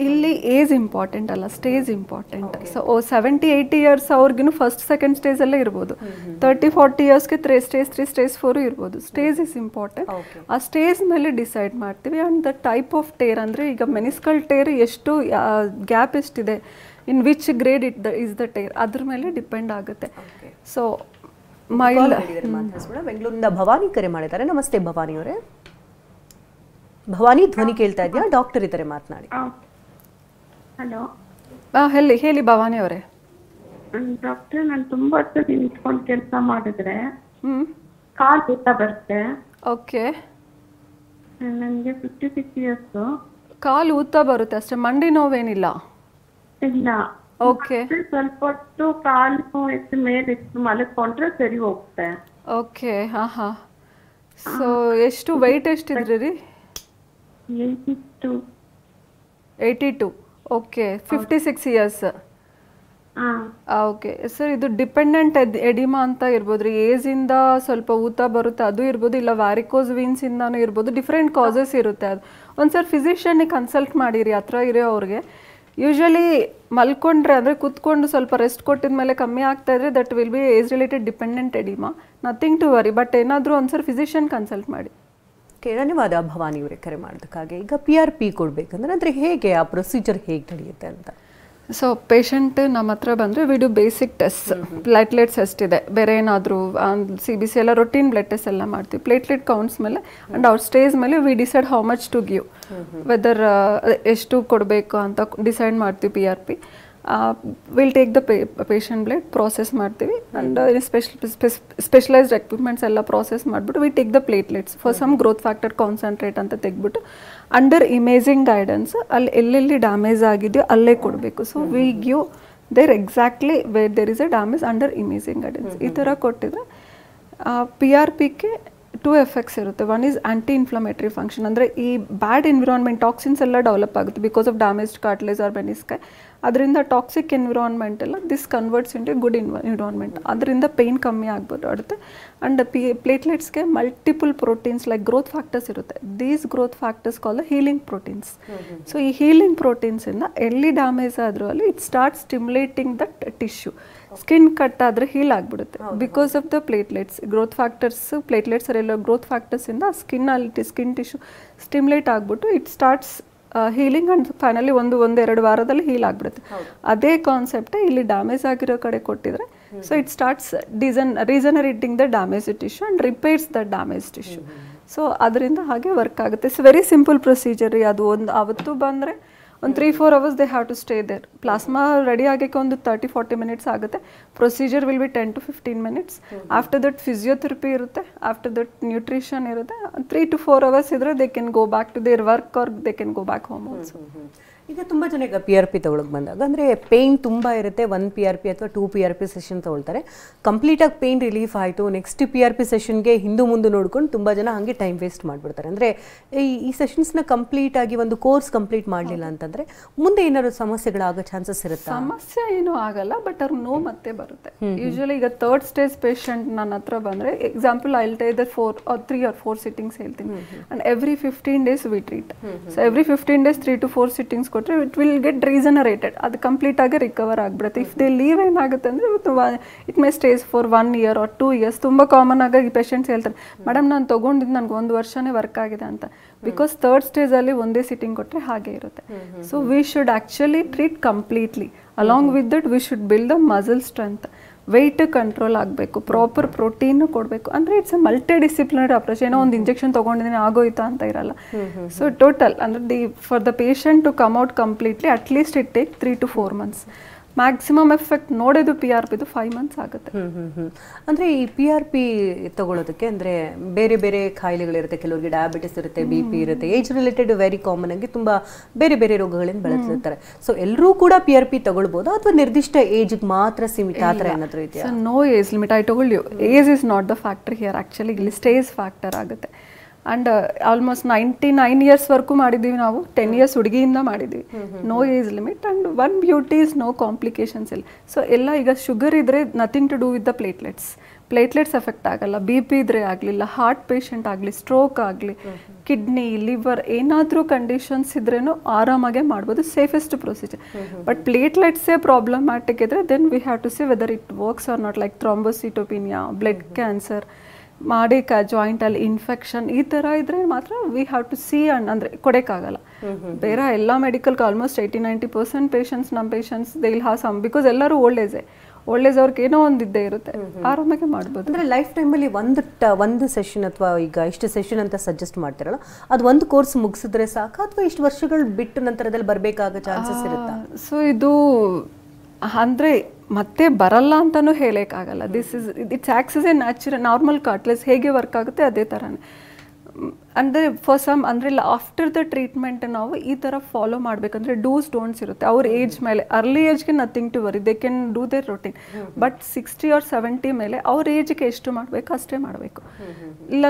S2: ಇಲ್ಲಿ ಏಜ್ ಇಂಪಾರ್ಟೆಂಟ್ ಅಲ್ಲ, ಸ್ಟೇಜ್ ಇಂಪಾರ್ಟೆಂಟ್. ಸೊ 70-80 years ಅವ್ರಿಗೂ ಫಸ್ಟ್ ಸೆಕೆಂಡ್ ಸ್ಟೇಜಲ್ಲೇ ಇರ್ಬೋದು. 30-40 yearsಗೆ ಸ್ಟೇಜ್ 3 ಸ್ಟೇಜ್ 4 ಇರ್ಬೋದು. Stage is important. ಆ ಸ್ಟೇಜ್ ಮೇಲೆ ಡಿಸೈಡ್ ಮಾಡ್ತೀವಿ. And the type of tear ಅಂದರೆ ಈಗ ಮೆನಿಸ್ಕಲ್ ಟೇರ್ ಎಷ್ಟು ಗ್ಯಾಪ್ ಎಷ್ಟಿದೆ, in which grade is the tear, ಅದ್ರ ಮೇಲೆ ಡಿಪೆಂಡ್ ಆಗುತ್ತೆ. ಸೊ
S1: ಬೆಂಗಳೂರಿನಿಂದ ಭವಾನಿ ಕರೆ ಮಾಡಿದ್ದಾರೆ. ನಮಸ್ತೆ ಭವಾನಿ ಅವರೇ. ಭವಾನಿ, ಧ್ವನಿ ಕೇಳ್ತಾ ಇದೆಯಾ? ಡಾಕ್ಟರ್ ಇದ್ದಾರೆ, ಮಾತನಾಡಿ.
S3: ಹಲೋ,
S2: ಹೇಳಿ ಭವಾನಿ ಅವರೇ.
S3: ಡಾಕ್ಟರ್, ನಾನು ತುಂಬಾ ಹೊತ್ತು ನಿಂತ್ಕೊಂಡು ಕೆಲಸ ಮಾಡಿದ್ರೆ ಕಾಲು ಊತ ಬರುತ್ತೆ.
S2: ಓಕೆ,
S3: ನನಗೆ 56 years.
S2: ಕಾಲು ಊತ ಬರುತ್ತೆ ಅಷ್ಟೇ, ಮಂಡಿ ನೋವೇನಿಲ್ಲ?
S3: ಇಲ್ಲ.
S2: ಓಕೆ,
S3: ಸ್ವಲ್ಪ ಹೊತ್ತು ಕಾಲು ಎತ್ತು ಮೇಲೆ ಮಲಕೊಂಡ್ರೆ ಸರಿ ಹೋಗುತ್ತೆ.
S2: ಓಕೆ, ಹಾಂ. ಸೊ ಎಷ್ಟು ವೆಯ್ಟ್ ಎಷ್ಟಿದ್ರಿ ರೀ? 82. Okay, 56 years. ಓಕೆ ಸರ್, ಇದು ಡಿಪೆಂಡೆಂಟ್ ಎಡಿಮಾ ಅಂತ ಇರ್ಬೋದು ರೀ. ಏಜಿಂದ ಸ್ವಲ್ಪ ಊತ ಬರುತ್ತೆ ಅದು ಇರ್ಬೋದು, ಇಲ್ಲ ವ್ಯಾರಿಕೋಸ್ ವೀನ್ಸಿಂದನೂ ಇರ್ಬೋದು. ಡಿಫ್ರೆಂಟ್ ಕಾಸಸ್ ಇರುತ್ತೆ. ಅದು ಒಂದ್ಸರಿ ಫಿಸಿಷಿಯನ್ನಿಗೆ ಕನ್ಸಲ್ಟ್ ಮಾಡಿರಿ ಹತ್ರ ಇರೋ ಅವ್ರಿಗೆ. ಯೂಶ್ವಲಿ ಮಲ್ಕೊಂಡ್ರೆ ಅಂದರೆ ಕೂತ್ಕೊಂಡು ಸ್ವಲ್ಪ ರೆಸ್ಟ್ ಕೊಟ್ಟಿದ ಮೇಲೆ ಕಮ್ಮಿ ಆಗ್ತಾ ಇದ್ರೆ that will be age related dependent oedema, nothing to worry. But ಏನಾದರೂ ಒಂದ್ಸರಿ ಫಿಸಿಷಿಯನ್ ಕನ್ಸಲ್ಟ್ ಮಾಡಿ.
S1: ಧನ್ಯವಾದ ಭವಾನಿ ಅವರೇ ಕರೆ ಮಾಡೋದಕ್ಕಾಗಿ. ಈಗ PRP ಕೊಡಬೇಕಂದ್ರೆ ಅಂದರೆ ಹೇಗೆ ಆ ಪ್ರೊಸೀಜರ್ ಹೇಗೆ ನಡೆಯುತ್ತೆ ಅಂತ?
S2: ಸೊ ಪೇಷಂಟ್ ನಮ್ಮ ಹತ್ರ ಬಂದರೆ we do basic test. Platelets ಎಷ್ಟಿದೆ, ಬೇರೆ ಏನಾದರೂ CBC ಎಲ್ಲ ರೊಟೀನ್ ಬ್ಲಡ್ ಟೆಸ್ಟ್ ಎಲ್ಲ ಮಾಡ್ತೀವಿ. ಪ್ಲೇಟ್ಲೆಟ್ ಕೌಂಟ್ಸ್ ಮೇಲೆ ಆ್ಯಂಡ್ ಅವ್ರ ಸ್ಟೇಜ್ ಮೇಲೆ we decide how much to give, whether ಎಷ್ಟು ಕೊಡಬೇಕು ಅಂತ ಡಿಸೈಡ್ ಮಾಡ್ತೀವಿ PRP. Will take the patient blood process ಮಾಡ್ತೀವಿ ಅಂಡ್ ಸ್ಪೆಷಲೈಸ್ಡ್ ಎಕ್ವಿಪ್ಮೆಂಟ್ಸ್ ಎಲ್ಲ ಪ್ರಾಸೆಸ್ ಮಾಡಿಬಿಟ್ಟು we take the platelets for some growth factor concentrate ಅಂತ ತೆಗೆದ್ಬಿಟ್ಟು ಅಂಡರ್ ಇಮೇಜಿಂಗ್ ಗೈಡೆನ್ಸ್ ಅಲ್ಲಿ ಎಲ್ಲೆಲ್ಲಿ ಡ್ಯಾಮೇಜ್ ಆಗಿದೆಯೋ ಅಲ್ಲೇ ಕೊಡಬೇಕು. So we give there exactly where there is a damage under imaging guidance. ಈ ಥರ ಕೊಟ್ಟಿದ್ರೆ PRPಗೆ 2 ಎಫೆಕ್ಟ್ಸ್ ಇರುತ್ತೆ. One is anti inflammatory function, ಅಂದರೆ ಈ ಬ್ಯಾಡ್ ಎನ್ವಿರಾನ್ಮೆಂಟ್ ಟಾಕ್ಸಿನ್ಸ್ ಎಲ್ಲ ಡೆವಲಪ್ ಆಗುತ್ತೆ because of damaged cartilage or menisci. ಅದರಿಂದ ಟಾಕ್ಸಿಕ್ ಎನ್ವಿರಾನ್ಮೆಂಟ್ ಎಲ್ಲ this converts into good environment. ಅದರಿಂದ ಪೇಯ್ನ್ ಕಮ್ಮಿ ಆಗ್ಬಿಡುತ್ತೆ. ಆ್ಯಂಡ್ ಪ್ಲೇಟ್ಲೆಟ್ಸ್ಗೆ multiple proteins like growth factors ಇರುತ್ತೆ. These growth factors call healing proteins. So ಈ ಹೀಲಿಂಗ್ ಪ್ರೋಟೀನ್ಸಿಂದ ಎಲ್ಲಿ ಡ್ಯಾಮೇಜ್ ಆದರೂ ಅಲ್ಲಿ it start stimulating that tissue. Skin cut ಆದರೆ ಹೀಲ್ ಆಗಿಬಿಡುತ್ತೆ because of the platelets. Growth factors platelets ಅಲ್ಲೆಲ್ಲ ಗ್ರೋತ್ ಫ್ಯಾಕ್ಟರ್ಸಿಂದ ಸ್ಕಿನ್ ಟಿಶ್ಯೂ ಸ್ಟಿಮ್ಯುಲೇಟ್ ಆಗಿಬಿಟ್ಟು it starts healing and finally ಒಂದೆರಡು ವಾರದಲ್ಲಿ ಹೀಲ್ ಆಗಿಬಿಡುತ್ತೆ. ಅದೇ ಕಾನ್ಸೆಪ್ಟೇ ಇಲ್ಲಿ ಡ್ಯಾಮೇಜ್ ಆಗಿರೋ ಕಡೆ ಕೊಟ್ಟಿದ್ರೆ so it starts regenerating the damage tissue and repairs the damage tissue. So ಅದರಿಂದ ಹಾಗೆ ವರ್ಕ್ ಆಗುತ್ತೆ. ಇಟ್ಸ್ ವೆರಿ ಸಿಂಪಲ್ ಪ್ರೊಸೀಜರ್ ರೀ. ಅದು ಅವತ್ತು ಬಂದರೆ ಒಂದು 3-4 hours they have to stay there. Plasma ready ಆಗೋಕ್ಕೆ ಒಂದು 30-40 minutes ಆಗುತ್ತೆ. Procedure will be 10 to 15 minutes. After that physiotherapy ಇರುತ್ತೆ, ಆಫ್ಟರ್ ದಟ್ ನ್ಯೂಟ್ರಿಷನ್ ಇರುತ್ತೆ. 3 to 4 hours ಇದ್ರೆ they can go back to their work or they can go back home also.
S1: ಈಗ ತುಂಬ ಜನ ಈಗ PRP ತಗೊಳಕ್ಕೆ ಬಂದಾಗ ಅಂದರೆ ಪೇಯ್ನ್ ತುಂಬ ಇರುತ್ತೆ. 1 PRP ಅಥವಾ 2 PRP ಸೆಷನ್ ತೊಗೊಳ್ತಾರೆ. ಕಂಪ್ಲೀಟಾಗಿ ಪೇಯ್ನ್ ರಿಲೀಫ್ ಆಯಿತು, ನೆಕ್ಸ್ಟ್ PRP ಸೆಷನ್ಗೆ ಹಿಂದೆ ಮುಂದೆ ನೋಡ್ಕೊಂಡು ತುಂಬ ಜನ ಹಾಗೆ ಟೈಮ್ ವೇಸ್ಟ್ ಮಾಡಿಬಿಡ್ತಾರೆ. ಅಂದರೆ ಈ ಸೆಷನ್ಸ್ನ ಕಂಪ್ಲೀಟಾಗಿ ಒಂದು ಕೋರ್ಸ್ ಕಂಪ್ಲೀಟ್ ಮಾಡಲಿಲ್ಲ ಅಂತಂದರೆ ಮುಂದೆ ಏನಾದ್ರು ಸಮಸ್ಯೆಗಳಾಗೋ ಚಾನ್ಸಸ್ ಇರುತ್ತೆ?
S2: ಸಮಸ್ಯೆ ಏನೂ ಆಗಲ್ಲ, ಬಟ್ ಅವ್ರಿಗೆ ನೋವು ಮತ್ತೆ ಬರುತ್ತೆ. ಯೂಶಲಿ ಈಗ 3rd stage ಪೇಷಂಟ್ ನನ್ನ ಹತ್ರ ಬಂದರೆ example I will take the 3 or 4 sittings ಹೇಳ್ತೀನಿ. And every 15 days we treat. So every 15 days 3 to 4 sittings it will get regenerated. ಅದು ಕಂಪ್ಲೀಟ್ ಆಗಿ ರಿಕವರ್ ಆಗಿಬಿಡುತ್ತೆ. ಇಫ್ ದೇ ಲೀವ್ ಏನಾಗುತ್ತೆ ಅಂದರೆ it may stays for 1 year or 2 years. ತುಂಬ ಕಾಮನ್ ಆಗಿ ಈ ಪೇಷಂಟ್ಸ್ ಹೇಳ್ತಾರೆ, ಮೇಡಮ್ ನಾನು ತೊಗೊಂಡಿದ್ದು ನನಗೆ 1 ವರ್ಷನೇ ವರ್ಕ್ ಆಗಿದೆ ಅಂತ. ಬಿಕಾಸ್ 3rd stage ಒಂದೇ ಸಿಟ್ಟಿಂಗ್ ಕೊಟ್ಟರೆ ಹಾಗೆ ಇರುತ್ತೆ. So we should actually treat completely. Along with that we should build the muscle strength. Weight control ಆಗಬೇಕು, ಪ್ರಾಪರ್ ಪ್ರೋಟೀನು ಕೊಡಬೇಕು. ಅಂದರೆ it's a multi disciplinary approach. ಏನೋ ಒಂದು ಇಂಜೆಕ್ಷನ್ ತೊಗೊಂಡಿದ್ದೀನಿ ಆಗೋಯ್ತಾ ಅಂತ ಇರಲ್ಲ. ಸೊ ಟೋಟಲ್ ಅಂದರೆ for the patient to come out completely at least it take 3 to 4 months. Maximum effect ನೋಡೋದು PRPದು 5 months ಆಗುತ್ತೆ.
S1: ಅಂದರೆ ಈ PRP ತಗೊಳ್ಳೋದಕ್ಕೆ ಅಂದರೆ ಬೇರೆ ಬೇರೆ ಕಾಯಿಲೆಗಳಿರುತ್ತೆ. ಕೆಲವರಿಗೆ ಡಯಾಬಿಟಿಸ್ ಇರುತ್ತೆ, BP ಇರುತ್ತೆ, ಏಜ್ ರಿಲೇಟೆಡ್ ವೆರಿ ಕಾಮನ್ ಆಗಿ ತುಂಬ ಬೇರೆ ಬೇರೆ ರೋಗಗಳಿಂದ ಬಳಲ್ತಿರ್ತಾರೆ. ಸೊ ಎಲ್ಲರೂ ಕೂಡ PRP ತಗೊಳ್ಬೋದಾ ಅಥವಾ ನಿರ್ದಿಷ್ಟ ಏಜ್ಗೆ ಮಾತ್ರ ಸೀಮಿತ ಆ ಥರ ಏನಾದರೂ ಇದೆಯಾ?
S2: No age limit. I told you age is not the factor here. Actually ಇಲ್ಲಿ ಸ್ಟೇಜ್ ಫ್ಯಾಕ್ಟರ್ ಆಗುತ್ತೆ. ಆ್ಯಂಡ್ ಆಲ್ಮೋಸ್ಟ್ 99 years ವರೆಗೂ ಮಾಡಿದ್ದೀವಿ ನಾವು. 10 years ಹುಡುಗಿಯಿಂದ ಮಾಡಿದ್ದೀವಿ. No age limit. And one beauty is no complications ಇಲ್ಲ. ಸೊ ಎಲ್ಲ ಈಗ ಶುಗರ್ ಇದ್ದರೆ nothing to do with the platelets effect ಆಗಲ್ಲ. BP ಇದ್ರೆ ಆಗಲಿಲ್ಲ, ಹಾರ್ಟ್ ಪೇಷಂಟ್ ಆಗಲಿ, ಸ್ಟ್ರೋಕ್ ಆಗಲಿ, ಕಿಡ್ನಿ, ಲಿವರ್ ಏನಾದರೂ ಕಂಡೀಷನ್ಸ್ ಇದ್ರೇನು ಆರಾಮಾಗೆ ಮಾಡ್ಬೋದು. Safest procedure. ಬಟ್ ಪ್ಲೇಟ್ಲೆಟ್ಸೇ ಪ್ರಾಬ್ಲಮ್ಯಾಟಿಕ್ ಇದ್ರೆ then we have to see whether it works or not. Like thrombocytopenia, blood cancer, ಜಾಯಿಂಟಲ್ಲಿ ಇನ್ಫೆಕ್ಷನ್ ಈ ಥರ ಇದ್ರೆ ಮಾತ್ರ we have to see. And ಅಂದರೆ ಕೊಡೋಕ್ಕಾಗಲ್ಲ. ಬೇರೆ ಎಲ್ಲ ಮೆಡಿಕಲ್ಗೆ ಆಲ್ಮೋಸ್ಟ್ 80-90% ಪೇಷಂಟ್ಸ್ ನಮ್ಮ patients they will have some. Because ಎಲ್ಲರೂ ಓಲ್ಡ್ ಏಜ್ ಅವ್ರಿಗೆ ಏನೋ ಒಂದು ಇದ್ದೇ ಇರುತ್ತೆ, ಆರಾಮಾಗೆ ಮಾಡ್ಬೋದು.
S1: ಅಂದರೆ ಲೈಫ್ ಟೈಮಲ್ಲಿ ಒಂದು ಸೆಷನ್ ಅಥವಾ ಈಗ ಇಷ್ಟು ಸೆಷನ್ ಅಂತ ಸಜೆಸ್ಟ್ ಮಾಡ್ತಿರಲ್ಲ, ಅದು ಒಂದು ಕೋರ್ಸ್ ಮುಗಿಸಿದ್ರೆ ಸಾಕು ಅಥವಾ ಇಷ್ಟು ವರ್ಷಗಳು ಬಿಟ್ಟು ನಂತರದಲ್ಲಿ ಬರಬೇಕಾಗೋ ಚಾನ್ಸಸ್ ಇರುತ್ತಾ?
S2: ಸೊ ಇದು ಅಂದರೆ ಮತ್ತೆ ಬರಲ್ಲ ಅಂತಲೂ ಹೇಳೋಕ್ಕಾಗಲ್ಲ. It's acts a natural normal cartilage ಹೇಗೆ ವರ್ಕ್ ಆಗುತ್ತೆ ಅದೇ ಥರನೇ. ಅಂದರೆ ಫಾರ್ ಸಮ್ ಅಂದರೆ ಆಫ್ಟರ್ ದ ಟ್ರೀಟ್ಮೆಂಟ್ ನಾವು ಈ ಥರ ಫಾಲೋ ಮಾಡಬೇಕಂದ್ರೆ ಡೂಸ್ ಡೋಂಟ್ಸ್ ಇರುತ್ತೆ. ಅವ್ರ ಏಜ್ ಮೇಲೆ, ಅರ್ಲಿ ಏಜ್ಗೆ nothing to worry, they can do their routine. But 60 or 70 ಮೇಲೆ ಅವ್ರ ಏಜ್ಗೆ ಎಷ್ಟು ಮಾಡಬೇಕು ಅಷ್ಟೇ ಮಾಡಬೇಕು. ಇಲ್ಲ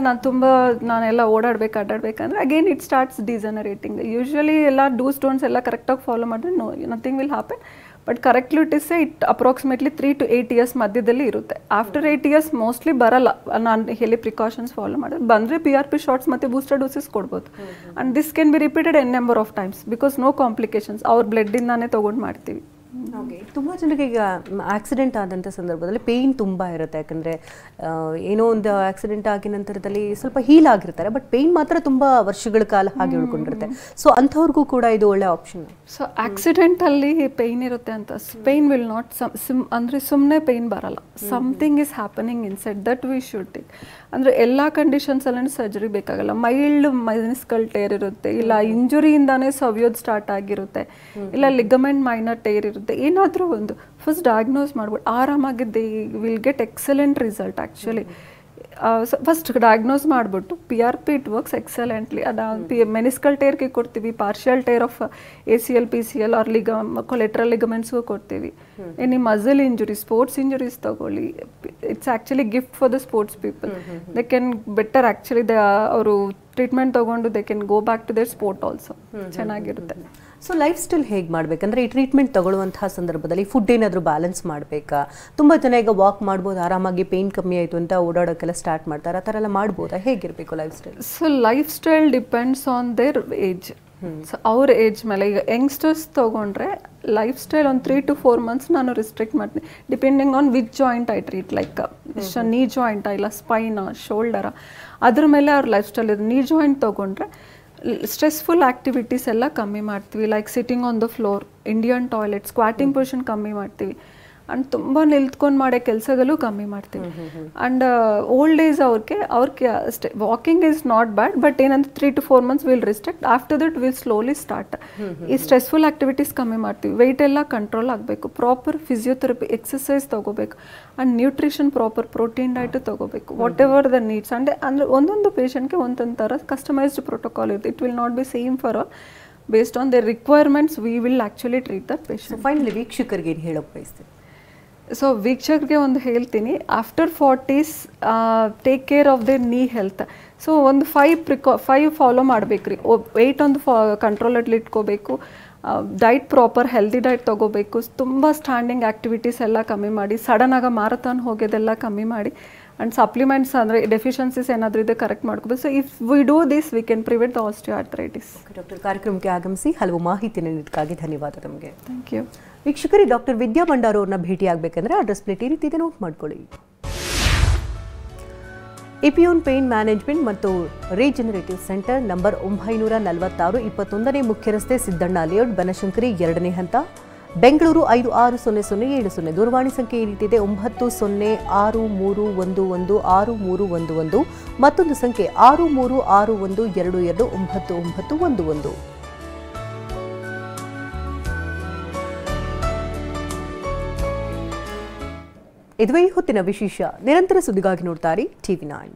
S2: ನಾನೆಲ್ಲ ಅಡ್ಡಾಡ್ಬೇಕಂದ್ರೆ ಅಗೇನ್ ಇಟ್ ಸ್ಟಾರ್ಟ್ಸ್ ಡಿಜನರೇಟಿಂಗ್. ಯೂಶ್ವಲಿ ಎಲ್ಲ ಡೂಸ್ ಡೋಂಟ್ಸ್ ಎಲ್ಲ ಕರೆಕ್ಟಾಗಿ ಫಾಲೋ ಮಾಡಿದ್ರೆ nothing will happen. But correctly it is it approximately 3 to 8 years ಮಧ್ಯದಲ್ಲಿ ಇರುತ್ತೆ. ಆಫ್ಟರ್ 8 years ಮೋಸ್ಟ್ಲಿ ಬರಲ್ಲ. ನಾನು ಹೇಳಿ ಪ್ರಿಕಾಷನ್ಸ್ ಫಾಲೋ ಮಾಡಿದ್ರೆ ಬಂದರೆ PRP ಶಾರ್ಟ್ಸ್ ಮತ್ತು ಬೂಸ್ಟರ್ ಡೋಸಸ್ ಕೊಡ್ಬೋದು. And this can be repeated n number of times because no complications. ಅವ್ರ ಬ್ಲಡ್ಡಿಂದಾನೇ ತೊಗೊಂಡು ಮಾಡ್ತೀವಿ.
S1: ಓಕೆ. ತುಂಬ ಜನರಿಗೆ ಈಗ ಆಕ್ಸಿಡೆಂಟ್ ಆದಂಥ ಸಂದರ್ಭದಲ್ಲಿ ಪೇಯ್ನ್ ತುಂಬ ಇರುತ್ತೆ. ಯಾಕಂದರೆ ಏನೋ ಒಂದು ಆಕ್ಸಿಡೆಂಟ್ ಆಗಿ ನಂತರದಲ್ಲಿ ಸ್ವಲ್ಪ ಹೀಲ್ ಆಗಿರ್ತಾರೆ, ಬಟ್ ಪೇಯ್ನ್ ಮಾತ್ರ ತುಂಬ ವರ್ಷಗಳ ಕಾಲ ಹಾಗೆ ಉಳ್ಕೊಂಡಿರುತ್ತೆ. ಸೊ ಅಂಥವ್ರಿಗೂ ಕೂಡ ಇದು ಒಳ್ಳೆ ಆಪ್ಷನ್.
S2: ಸೊ ಆಕ್ಸಿಡೆಂಟಲ್ಲಿ ಪೇಯ್ನ್ ಇರುತ್ತೆ ಅಂತ ಪೇಯ್ನ್ ವಿಲ್ ನಾಟ್ ಅಂದರೆ ಸುಮ್ಮನೆ ಪೇಯ್ನ್ ಬರಲ್ಲ. Something is happening inside that we should take. ಅಂದರೆ ಎಲ್ಲ ಕಂಡೀಷನ್ಸಲ್ಲೂ ಸರ್ಜರಿ ಬೇಕಾಗಲ್ಲ. ಮೈಲ್ಡ್ ಮೆನಿಸ್ಕಲ್ ಟೇರ್ ಇರುತ್ತೆ, ಇಲ್ಲ ಇಂಜುರಿಯಿಂದಾನೇ ಸವಿಯೋದು ಸ್ಟಾರ್ಟ್ ಆಗಿರುತ್ತೆ, ಇಲ್ಲ ಲಿಗಮೆಂಟ್ ಮೈನರ್ ಟೇರ್ ಇರುತ್ತೆ, ಬರುತ್ತೆ, ಏನಾದರೂ ಒಂದು ಫಸ್ಟ್ ಡಯಾಗ್ನೋಸ್ ಮಾಡ್ಬಿಟ್ಟು ಆರಾಮಾಗಿದ್ದೆ will get excellent result actually. First diagnose ಮಾಡಿಬಿಟ್ಟು PRP ಇಟ್ ವರ್ಕ್ಸ್ ಎಕ್ಸಲೆಂಟ್ಲಿ. ಅದು ಮೆನಿಸ್ಕಲ್ ಟೇರ್ಗೆ ಕೊಡ್ತೀವಿ, partial tear of ACL PCL or collateral ಲಿಗಮೆಂಟ್ಸ್ಗೂ ಕೊಡ್ತೀವಿ. Any muscle injury, sports injuries ತಗೊಳ್ಳಿ, it's actually gift for the sports people. They can better actually ಅವರು ಟ್ರೀಟ್ಮೆಂಟ್ ತೊಗೊಂಡು they can go back to their sport also. ಚೆನ್ನಾಗಿರುತ್ತೆ.
S1: ಸೊ ಲೈಫ್ ಸ್ಟೈಲ್ ಹೇಗೆ ಮಾಡಬೇಕಂದ್ರೆ ಈ ಟ್ರೀಟ್ಮೆಂಟ್ ತಗೊಳ್ಳುವಂತಹ ಸಂದರ್ಭದಲ್ಲಿ ಫುಡ್ ಏನಾದರೂ ಬ್ಯಾಲೆನ್ಸ್ ಮಾಡಬೇಕಾ? ತುಂಬ ಜನ ಈಗ ವಾಕ್ ಮಾಡ್ಬೋದು, ಆರಾಮಾಗಿ ಪೇಯ್ನ್ ಕಮ್ಮಿ ಆಯಿತು ಅಂತ ಓಡಾಡೋಕ್ಕೆಲ್ಲ ಸ್ಟಾರ್ಟ್ ಮಾಡ್ತಾರೆ, ಆ ಥರ ಎಲ್ಲ ಮಾಡ್ಬೋದಾ? ಹೇಗಿರಬೇಕು life style?
S2: So life style depends on there age. So ಅವ್ರ ಏಜ್ ಮೇಲೆ, ಈಗ ಯಂಗ್ಸ್ಟರ್ಸ್ ತೊಗೊಂಡ್ರೆ ಲೈಫ್ ಸ್ಟೈಲ್ ಒಂದು 3 to 4 months ನಾನು ರಿಸ್ಟ್ರಿಕ್ಟ್ ಮಾಡ್ತೀನಿ, depending on which joint I treat, like ನೀ ಜಾಯಿಂಟಾ ಇಲ್ಲ ಸ್ಪೈನಾ ಶೋಲ್ಡರಾ, ಅದ್ರ ಮೇಲೆ ಅವ್ರ ಲೈಫ್ ಸ್ಟೈಲ್ ಇದೆ. ನೀ ಜಾಯಿಂಟ್ ತೊಗೊಂಡ್ರೆ ಸ್ಟ್ರೆಸ್ಫುಲ್ ಆ್ಯಕ್ಟಿವಿಟೀಸ್ ಎಲ್ಲ ಕಮ್ಮಿ ಮಾಡ್ತೀವಿ, like sitting on the floor, Indian toilet, squatting position ಕಮ್ಮಿ ಮಾಡ್ತೀವಿ, ಆ್ಯಂಡ್ ತುಂಬ ನಿಲ್ತ್ಕೊಂಡು ಮಾಡೋ ಕೆಲಸಗಳು ಕಮ್ಮಿ ಮಾಡ್ತೀವಿ. ಆ್ಯಂಡ್ ಓಲ್ಡ್ ಏಜ್ ಅವ್ರಿಗೆ ಅಷ್ಟೇ walking is not bad, but ಏನಂದ್ರೆ 3 to 4 months will restrict, after that will slowly start. ಈ ಸ್ಟ್ರೆಸ್ಫುಲ್ ಆ್ಯಕ್ಟಿವಿಟೀಸ್ ಕಮ್ಮಿ ಮಾಡ್ತೀವಿ, ವೆಯ್ಟ್ ಎಲ್ಲ ಕಂಟ್ರೋಲ್ ಆಗಬೇಕು, ಪ್ರಾಪರ್ ಫಿಸಿಯೋಥೆರಪಿ ಎಕ್ಸಸೈಸ್ ತೊಗೋಬೇಕು, and nutrition proper protein diet ತೊಗೋಬೇಕು, ವಾಟ್ ಎವರ್ ದ ನೀಡ್ಸ್. ಅಂದರೆ ಒಂದೊಂದು ಪೇಷಂಟ್ಗೆ ಒಂದೊಂದು ಥರ ಕಸ್ಟಮೈಸ್ಡ್ ಪ್ರೋಟೋಕಾಲ್ ಇರುತ್ತೆ. It will not be same for all. Based on there requirements we will actually treat that patient.
S1: Finally ವೀಕ್ಷಕರಿಗೆ ಏನು ಹೇಳೋಕೆ ಬಯಸ್ತೀವಿ?
S2: ಸೊ ವೀಕ್ಷಕರಿಗೆ ಒಂದು ಹೇಳ್ತೀನಿ, after 40s take care of their ನೀ ಹೆಲ್ತ್. ಸೊ ಒಂದು 5 ಫಾಲೋ ಮಾಡಬೇಕ್ರಿ. ವೆಯ್ಟ್ ಒಂದು ಕಂಟ್ರೋಲಲ್ಲಿ ಇಟ್ಕೋಬೇಕು, ಡೈಟ್ ಪ್ರಾಪರ್ ಹೆಲ್ದಿ ಡೈಟ್ ತೊಗೋಬೇಕು, ತುಂಬ ಸ್ಟ್ಯಾಂಡಿಂಗ್ ಆ್ಯಕ್ಟಿವಿಟೀಸ್ ಎಲ್ಲ ಕಮ್ಮಿ ಮಾಡಿ, ಸಡನ್ನಾಗಿ ಮಾರಥಾನ್ ಹೋಗೋದೆಲ್ಲ ಕಮ್ಮಿ ಮಾಡಿ, ಆ್ಯಂಡ್ ಸಪ್ಲಿಮೆಂಟ್ಸ್ ಅಂದರೆ ಡೆಫಿಷಿಯನ್ಸೀಸ್ ಏನಾದರೂ ಇದೆ ಕರೆಕ್ಟ್ ಮಾಡ್ಕೋಬೇಕು. So if we do this we can prevent the osteoarthritis.
S1: Doctor, ಕಾರ್ಯಕ್ರಮಕ್ಕೆ ಆಗಮಿಸಿ ಹಲವು ಮಾಹಿತಿ ನೀಡಿದ್ದಕ್ಕಾಗಿ ಧನ್ಯವಾದ ತಮಗೆ.
S2: Thank you.
S1: ವೀಕ್ಷಕರೇ, ಡಾಕ್ಟರ್ ವಿದ್ಯಾ ಭಂಡಾರ್ ಅವ್ರನ್ನ ಭೇಟಿ ಆಗಬೇಕಂದ್ರೆ ಅಡ್ರೆಸ್ ಪ್ಲೇಟ್ ಈ ರೀತಿ ಇದೆ, ನೋಟ್ ಮಾಡ್ಕೊಳ್ಳಿ. ಇಪಿಯೋನ್ ಪೇನ್ ಮ್ಯಾನೇಜ್ಮೆಂಟ್ ಮತ್ತು ರೀಜನರೇಟಿವ್ ಸೆಂಟರ್, ನಂಬರ್ 946, 21ನೇ ಮುಖ್ಯ ರಸ್ತೆ, ಸಿದ್ದಣ್ಣ ಲೇಔಟ್, ಬನಶಂಕರಿ, 2ನೇ ಹಂತ, ಬೆಂಗಳೂರು 560070. ದೂರವಾಣಿ ಸಂಖ್ಯೆ ಈ ರೀತಿ ಇದೆ, 9063116311. ಮತ್ತೊಂದು ಸಂಖ್ಯೆ 6361229911. ಇದುವೇ ಹೊತ್ತಿನ ವಿಶೇಷ. ನಿರಂತರ ಸುದ್ದಿಗಾಗಿ ನೋಡ್ತಾರೆ TV9.